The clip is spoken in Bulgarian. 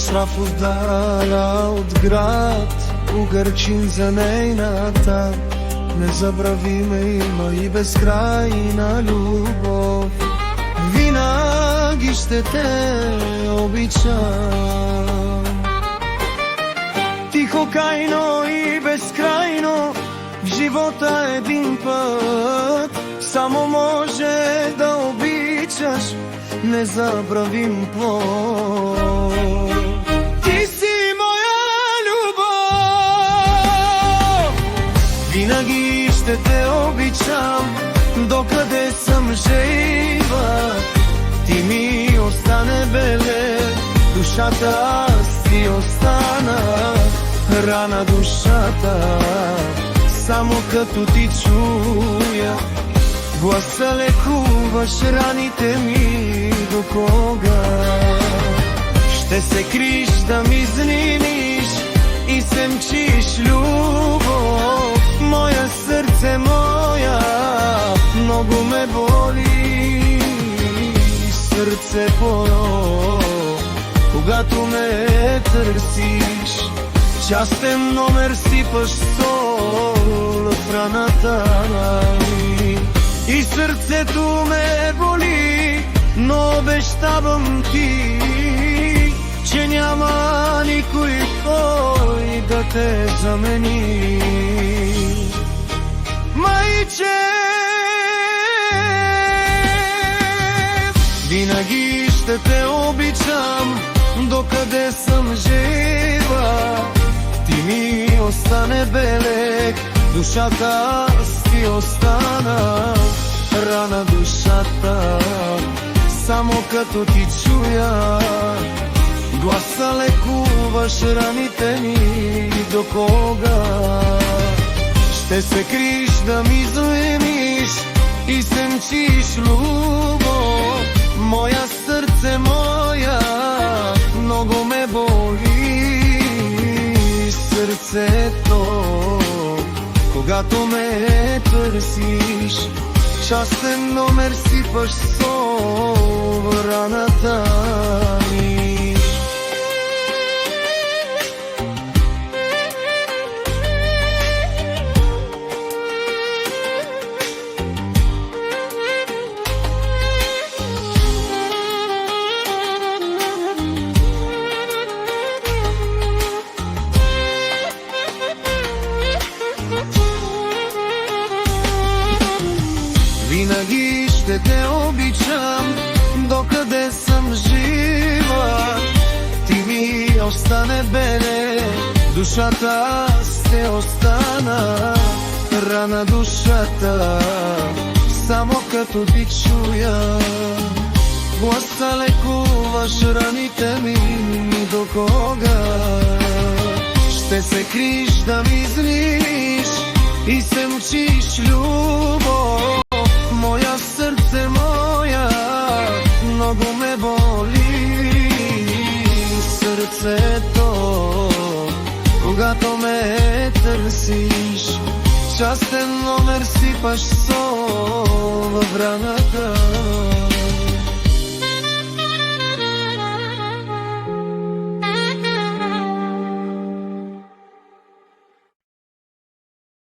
Срафов дала от град, угърчин за нейната. Незабравиме има и безкрайна любов. Винаги ще те обичам. Тихо, кайно и безкрайно, в живота един път само може да обичаш незабравим плод. Ти си моя любов, винаги ще те обичам, докъде съм жива. Ти ми остане белег, душата аз ти остана. Рана душата, само като ти чуя. Гласа лекуваш раните ми, до кога ще се криш да ми знимиш и се мчиш любов. Моя сърце, моя, много ме боли сърцето, когато ме търсиш. Частен номер сипаш сол в раната ми и сърцето ме боли, но обещавам ти, че няма никой, кой да те замени. Майче, винаги ще те обичам, докъде съм жива. Ти ми остане белег, душата аз ти остана. Рана душата, само като ти чуя. Гласа лекуваш раните ми, до кога ще се криш да ми заемиш и се мчиш любов. Моя сърце, моя, много ме боли сърцето, когато ме търсиш. Частен номер сипаш сол в раната ми. Винаги ще те обичам, докъде съм жива. Ти ми остане беле, душата аз те остана. Рана душата, само като ти чуя. Гласа лекуваш раните ми, до кога ще се криш да ми злиш и се мчиш любов. Моя сърце, моя, много ме боли сърцето, когато ме търсиш. Частен номер сипаш сол в раната.